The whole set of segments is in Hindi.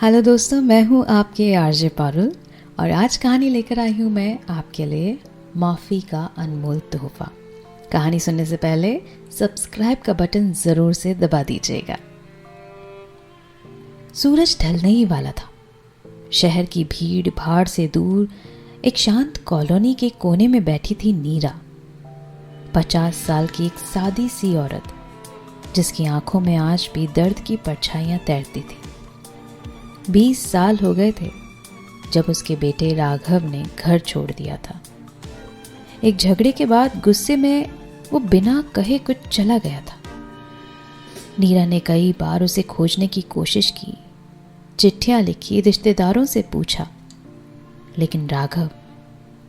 हेलो दोस्तों, मैं हूँ आपके आरजे पारुल और आज कहानी लेकर आई हूँ मैं आपके लिए माफ़ी का अनमोल तोहफा। कहानी सुनने से पहले सब्सक्राइब का बटन ज़रूर से दबा दीजिएगा। सूरज ढलने ही वाला था। शहर की भीड़ भाड़ से दूर एक शांत कॉलोनी के कोने में बैठी थी नीरा। 50 साल की एक सादी सी औरत जिसकी आंखों में आज भी दर्द की परछाइयां तैरती थी। 20 साल हो गए थे जब उसके बेटे राघव ने घर छोड़ दिया था। एक झगड़े के बाद गुस्से में वो बिना कहे कुछ चला गया था। नीरा ने कई बार उसे खोजने की कोशिश की, चिट्ठियां लिखी, रिश्तेदारों से पूछा, लेकिन राघव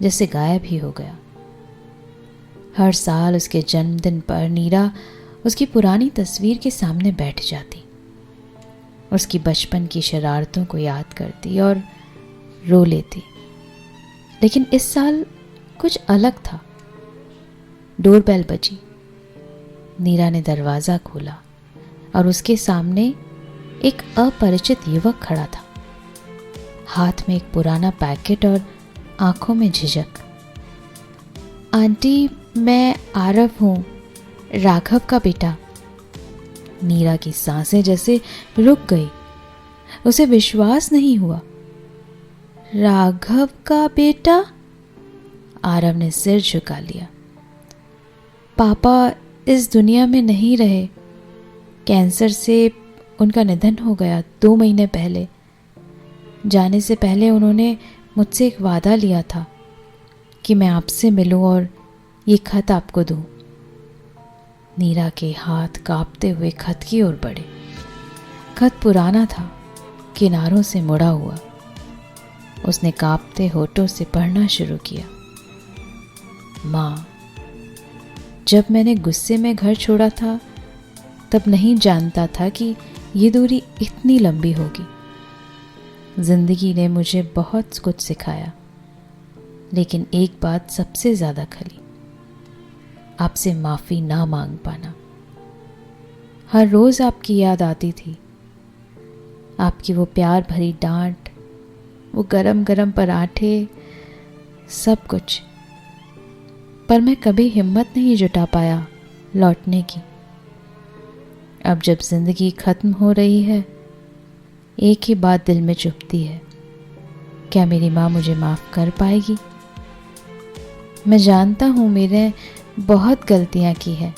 जैसे गायब ही हो गया। हर साल उसके जन्मदिन पर नीरा उसकी पुरानी तस्वीर के सामने बैठ जाती, उसकी बचपन की शरारतों को याद करती और रो लेती। लेकिन इस साल कुछ अलग था। डोरबेल बजी। नीरा ने दरवाज़ा खोला और उसके सामने एक अपरिचित युवक खड़ा था, हाथ में एक पुराना पैकेट और आंखों में झिझक। आंटी, मैं आरव हूँ, राघव का बेटा। नीरा की सांसें जैसे रुक गई। उसे विश्वास नहीं हुआ। राघव का बेटा? आरव ने सिर झुका लिया। पापा इस दुनिया में नहीं रहे। कैंसर से उनका निधन हो गया 2 महीने पहले। जाने से पहले उन्होंने मुझसे एक वादा लिया था कि मैं आपसे मिलूं और ये खत आपको दूं। नीरा के हाथ कांपते हुए खत की ओर बढ़े। खत पुराना था, किनारों से मुड़ा हुआ। उसने कांपते होठों से पढ़ना शुरू किया। माँ, जब मैंने गुस्से में घर छोड़ा था तब नहीं जानता था कि ये दूरी इतनी लंबी होगी। जिंदगी ने मुझे बहुत कुछ सिखाया, लेकिन एक बात सबसे ज्यादा खली, आपसे माफ़ी ना मांग पाना। हर रोज़ आपकी याद आती थी, आपकी वो प्यार भरी डांट, वो गरम गरम पराठे, सब कुछ। पर मैं कभी हिम्मत नहीं जुटा पाया लौटने की। अब जब जिंदगी खत्म हो रही है, एक ही बात दिल में चुभती है, क्या मेरी माँ मुझे माफ़ कर पाएगी? मैं जानता हूँ मैंने बहुत गलतियां की है,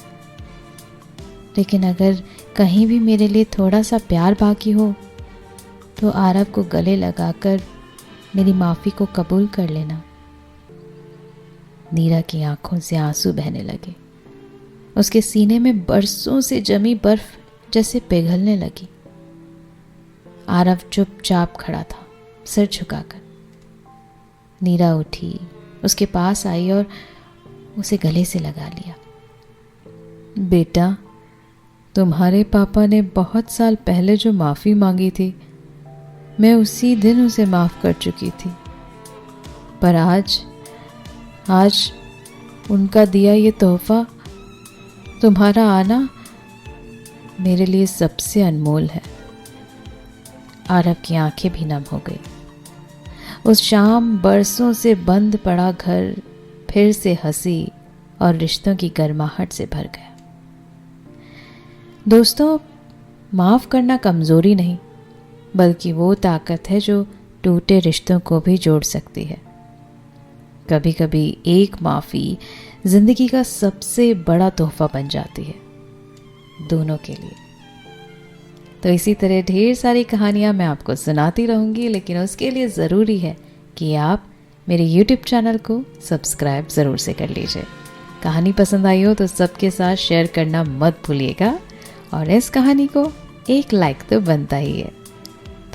लेकिन अगर कहीं भी मेरे लिए थोड़ा सा प्यार बाकी हो तो आरव को गले लगाकर मेरी माफ़ी को कबूल कर लेना। नीरा की आंखों से आंसू बहने लगे। उसके सीने में बरसों से जमी बर्फ जैसे पिघलने लगी। आरव चुपचाप खड़ा था, सिर झुकाकर। नीरा उठी, उसके पास आई और उसे गले से लगा लिया। बेटा, तुम्हारे पापा ने बहुत साल पहले जो माफ़ी मांगी थी, मैं उसी दिन उसे माफ़ कर चुकी थी। पर आज उनका दिया ये तोहफा, तुम्हारा आना, मेरे लिए सबसे अनमोल है। आरव की आंखें भी नम हो गई। उस शाम बरसों से बंद पड़ा घर फिर से हंसी और रिश्तों की गर्माहट से भर गया। दोस्तों, माफ़ करना कमज़ोरी नहीं, बल्कि वो ताकत है जो टूटे रिश्तों को भी जोड़ सकती है। कभी कभी एक माफ़ी ज़िंदगी का सबसे बड़ा तोहफा बन जाती है, दोनों के लिए। तो इसी तरह ढेर सारी कहानियाँ मैं आपको सुनाती रहूँगी, लेकिन उसके लिए ज़रूरी है कि आप मेरे YouTube चैनल को सब्सक्राइब ज़रूर से कर लीजिए। कहानी पसंद आई हो तो सबके साथ शेयर करना मत भूलिएगा और इस कहानी को एक लाइक तो बनता ही है।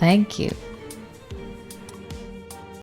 Thank you.